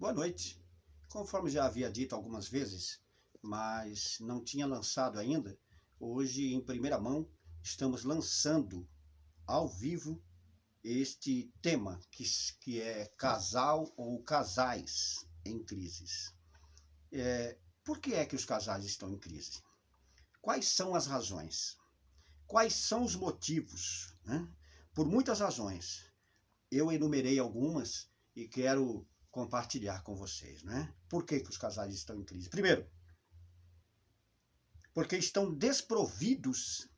Boa noite. Conforme já havia dito algumas vezes, mas não tinha lançado ainda, hoje em primeira mão lançando ao vivo este tema que é casal ou casais em crises. Por que é que os casais estão em crise? Quais são as razões? Quais são os motivos? Né? Por muitas razões. Eu enumerei algumas e quero compartilhar com vocês, né? Por que os casais estão em crise? Primeiro, porque estão desprovidos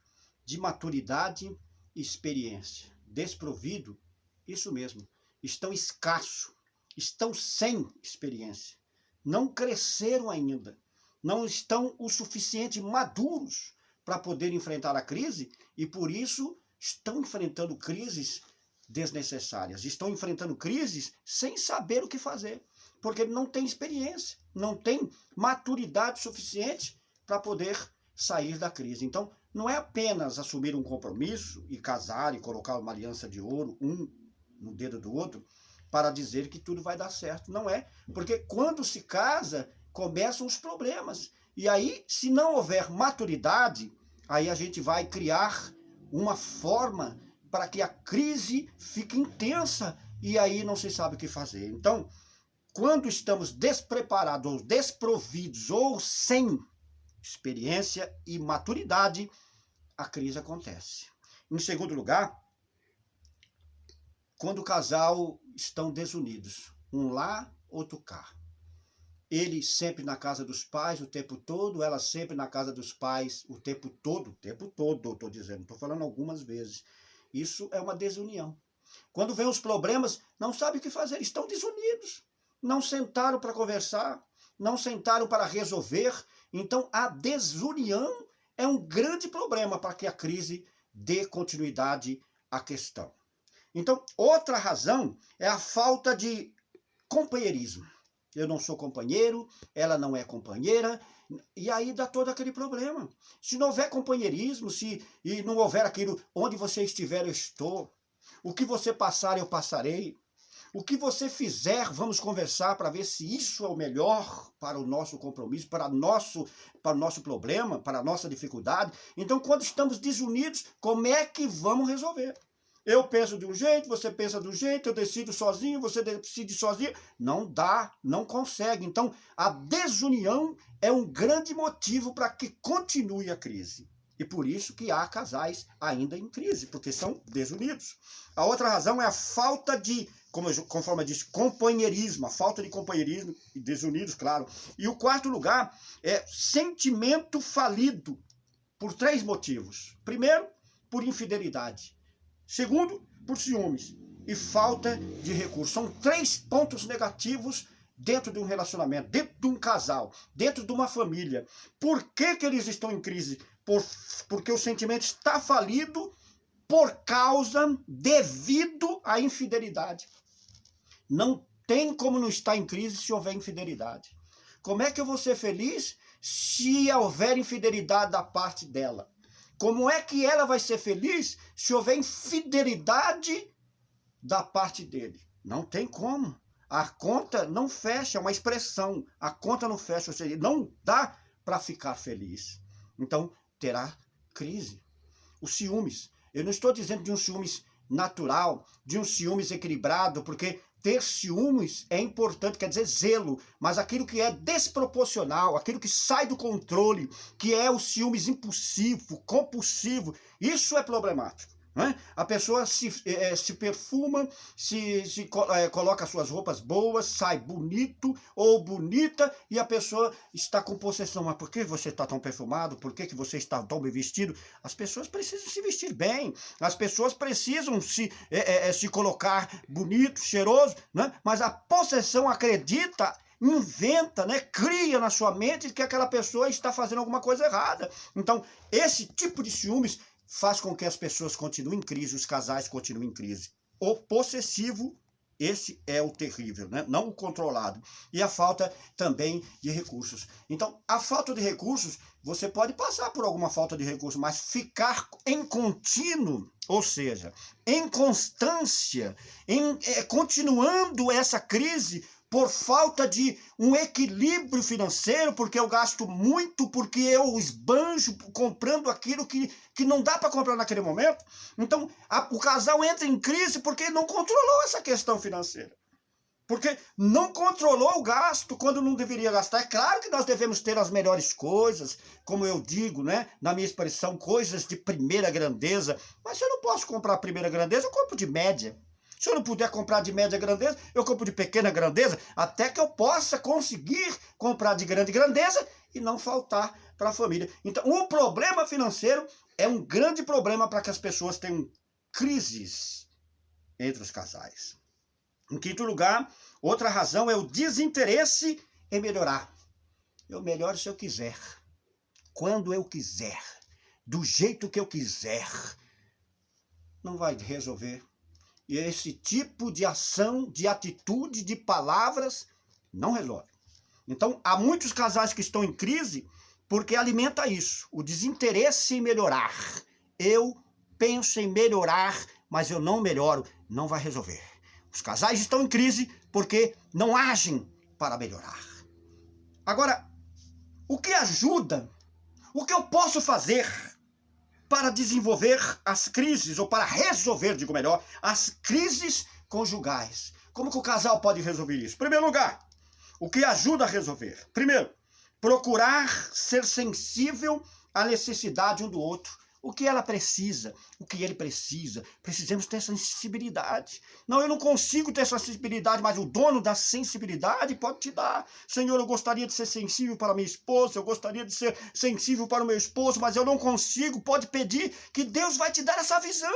de maturidade e experiência. Desprovido, isso mesmo, estão escassos, estão sem experiência, não cresceram ainda, não estão o suficiente maduros para poder enfrentar a crise e por isso estão enfrentando crises desnecessárias, estão enfrentando crises sem saber o que fazer, porque não tem experiência, não tem maturidade suficiente para poder sair da crise. Então, não é apenas assumir um compromisso e casar e colocar uma aliança de ouro, um no dedo do outro, para dizer que tudo vai dar certo. Não é, porque quando se casa, começam os problemas. E aí, se não houver maturidade, aí a gente vai criar uma forma para que a crise fique intensa e aí não se sabe o que fazer. Então, quando estamos despreparados, ou desprovidos, ou sem experiência e maturidade, a crise acontece. Em segundo lugar, quando o casal estão desunidos, um lá, outro cá. Ele sempre na casa dos pais o tempo todo, ela sempre na casa dos pais o tempo todo, estou dizendo, estou falando algumas vezes. Isso é uma desunião. Quando vem os problemas, não sabe o que fazer, estão desunidos. Não sentaram para conversar, não sentaram para resolver. Então, a desunião é um grande problema para que a crise dê continuidade à questão. Então, outra razão é a falta de companheirismo. Eu não sou companheiro, ela não é companheira, e aí dá todo aquele problema. Se não houver companheirismo, e não houver aquilo, onde você estiver, eu estou. O que você passar, eu passarei. O que você fizer, vamos conversar para ver se isso é o melhor para o nosso compromisso, para o nosso problema, para a nossa dificuldade. Então, quando estamos desunidos, como é que vamos resolver? Eu penso de um jeito, você pensa de um jeito, eu decido sozinho, você decide sozinho. Não dá, não consegue. Então, a desunião é um grande motivo para que continue a crise. E por isso que há casais ainda em crise, porque são desunidos. A outra razão é a falta de, conforme eu disse, companheirismo, a falta de companheirismo, e desunidos, claro. E o quarto lugar é sentimento falido, por 3 motivos. Primeiro, por infidelidade. Segundo, por ciúmes e falta de recursos. São 3 pontos negativos dentro de um relacionamento, dentro de um casal, dentro de uma família. Por que eles estão em crise? Porque o sentimento está falido devido à infidelidade. Não tem como não estar em crise se houver infidelidade. Como é que eu vou ser feliz se houver infidelidade da parte dela? Como é que ela vai ser feliz se houver infidelidade da parte dele? Não tem como. A conta não fecha, é uma expressão. A conta não fecha, ou seja, não dá para ficar feliz. Então, terá crise. Os ciúmes. Eu não estou dizendo de um ciúmes natural, de um ciúmes equilibrado, porque ter ciúmes é importante, quer dizer zelo, mas aquilo que é desproporcional, aquilo que sai do controle, que é o ciúmes impulsivo, compulsivo, isso é problemático. Né? A pessoa se perfuma, coloca suas roupas boas, sai bonito ou bonita e a pessoa está com possessão. Mas por que você está tão perfumado? Por que você está tão bem vestido? As pessoas precisam se vestir bem, as pessoas precisam se colocar bonito, cheiroso, né? Mas a possessão acredita, inventa, né, cria na sua mente que aquela pessoa está fazendo alguma coisa errada. Então, esse tipo de ciúmes faz com que as pessoas continuem em crise, os casais continuem em crise. O possessivo, esse é o terrível, né? Não o controlado. E a falta também de recursos. Então, a falta de recursos, você pode passar por alguma falta de recursos, mas ficar em contínuo, ou seja, em constância, continuando essa crise por falta de um equilíbrio financeiro, porque eu gasto muito, porque eu esbanjo comprando aquilo que não dá para comprar naquele momento. Então, o casal entra em crise porque não controlou essa questão financeira. Porque não controlou o gasto quando não deveria gastar. É claro que nós devemos ter as melhores coisas, como eu digo, né, na minha expressão, coisas de primeira grandeza. Mas se eu não posso comprar primeira grandeza, eu compro de média. Se eu não puder comprar de média grandeza, eu compro de pequena grandeza, até que eu possa conseguir comprar de grande grandeza e não faltar para a família. Então, o problema financeiro é um grande problema para que as pessoas tenham crises entre os casais. Em quinto lugar, outra razão é o desinteresse em melhorar. Eu melhoro se eu quiser, quando eu quiser, do jeito que eu quiser. Não vai resolver. E esse tipo de ação, de atitude, de palavras, não resolve. Então, há muitos casais que estão em crise porque alimenta isso, o desinteresse em melhorar. Eu penso em melhorar, mas eu não melhoro, não vai resolver. Os casais estão em crise porque não agem para melhorar. Agora, o que ajuda, o que eu posso fazer para desenvolver as crises, ou para resolver, digo melhor, as crises conjugais? Como que o casal pode resolver isso? Em primeiro lugar, o que ajuda a resolver? Primeiro, procurar ser sensível à necessidade um do outro. O que ela precisa, o que ele precisa. Precisamos ter sensibilidade. Não, eu não consigo ter essa sensibilidade, mas o dono da sensibilidade pode te dar. Senhor, eu gostaria de ser sensível para minha esposa, eu gostaria de ser sensível para o meu esposo, mas eu não consigo. Pode pedir que Deus vai te dar essa visão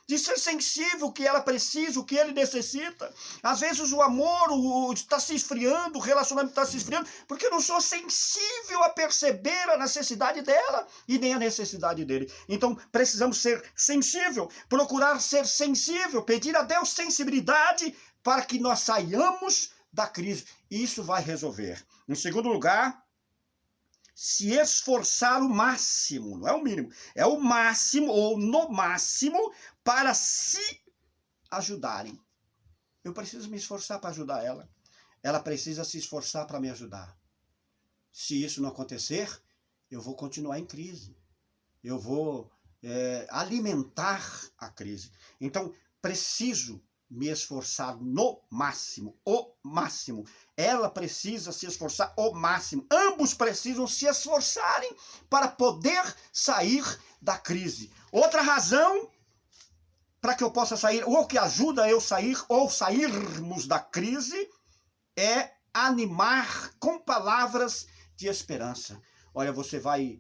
de ser sensível, o que ela precisa, o que ele necessita. Às vezes o amor está se esfriando, o relacionamento está se esfriando, porque eu não sou sensível a perceber a necessidade dela e nem a necessidade dele. Então precisamos ser sensível, procurar ser sensível, pedir a Deus sensibilidade para que nós saiamos da crise. Isso vai resolver. Em segundo lugar, se esforçar o máximo, não é o mínimo, é o máximo ou no máximo para se ajudarem. Eu preciso me esforçar para ajudar ela. Ela precisa se esforçar para me ajudar. Se isso não acontecer, eu vou continuar em crise. Eu vou alimentar a crise. Então, preciso me esforçar no máximo, o máximo. Ela precisa se esforçar o máximo. Ambos precisam se esforçarem para poder sair da crise. Outra razão para que eu possa sair, ou que ajuda eu sair, ou sairmos da crise, é animar com palavras de esperança. Olha, você vai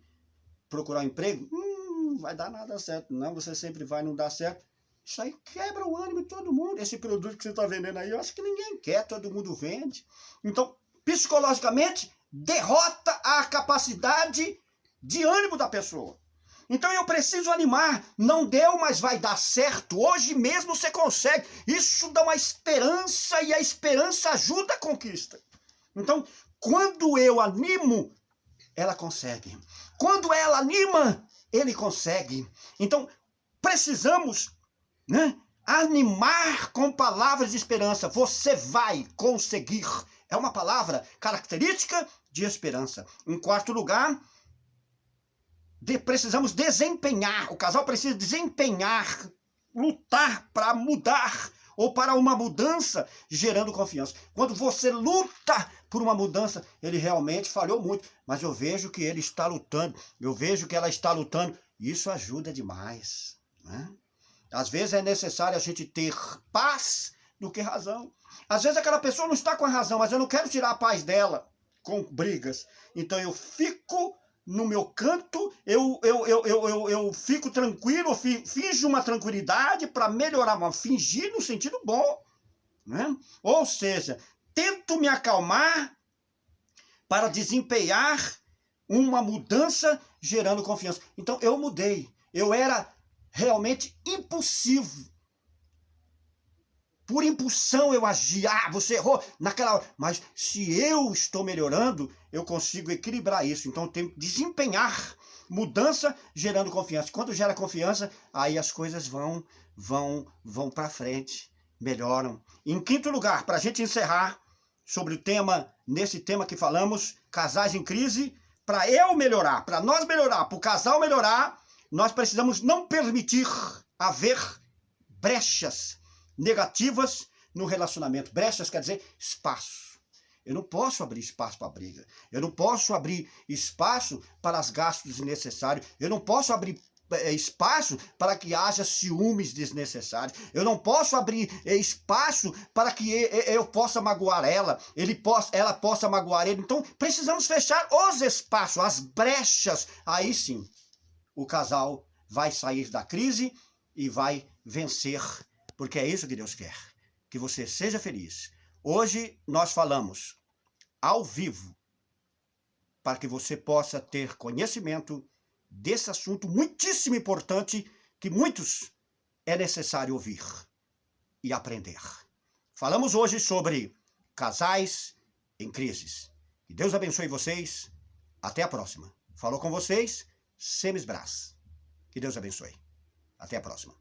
procurar um emprego? Não vai dar nada certo, não. Você sempre vai, não dar certo. Isso aí quebra o ânimo de todo mundo. Esse produto que você está vendendo aí, eu acho que ninguém quer, todo mundo vende. Então, psicologicamente, derrota a capacidade de ânimo da pessoa. Então eu preciso animar. Não deu, mas vai dar certo. Hoje mesmo você consegue. Isso dá uma esperança e a esperança ajuda a conquista. Então, quando eu animo, ela consegue. Quando ela anima, ele consegue. Então, precisamos animar com palavras de esperança. Você vai conseguir. É uma palavra característica de esperança. Em quarto lugar, precisamos desempenhar. O casal precisa desempenhar, lutar para mudar ou para uma mudança, gerando confiança. Quando você luta por uma mudança, ele realmente falhou muito, mas eu vejo que ele está lutando, eu vejo que ela está lutando. Isso ajuda demais, né? Às vezes é necessário a gente ter paz do que razão. Às vezes aquela pessoa não está com a razão, mas eu não quero tirar a paz dela com brigas. Então eu fico no meu canto, eu fico tranquilo, finjo uma tranquilidade para melhorar, mas fingir no sentido bom, né? Ou seja, tento me acalmar para desempenhar uma mudança gerando confiança. Então eu mudei, eu era realmente impulsivo. Por impulsão eu agi. Você errou naquela hora. Mas se eu estou melhorando, eu consigo equilibrar isso. Então eu tenho que desempenhar mudança gerando confiança. Quando gera confiança, aí as coisas vão para frente, melhoram. Em quinto lugar, para a gente encerrar, sobre o tema, nesse tema que falamos, casais em crise. Para eu melhorar, para nós melhorar, para o casal melhorar, nós precisamos não permitir haver brechas negativas no relacionamento. Brechas quer dizer espaço. Eu não posso abrir espaço para briga. Eu não posso abrir espaço para os gastos desnecessários. Eu não posso abrir espaço para que haja ciúmes desnecessários. Eu não posso abrir espaço para que eu possa magoar ela, ela possa magoar ele. Então, precisamos fechar os espaços, as brechas. Aí sim, o casal vai sair da crise e vai vencer, porque é isso que Deus quer, que você seja feliz. Hoje nós falamos ao vivo para que você possa ter conhecimento desse assunto muitíssimo importante que muitos é necessário ouvir e aprender. Falamos hoje sobre casais em crises. Que Deus abençoe vocês. Até a próxima. Falou com vocês, Semes Brás. Que Deus abençoe. Até a próxima.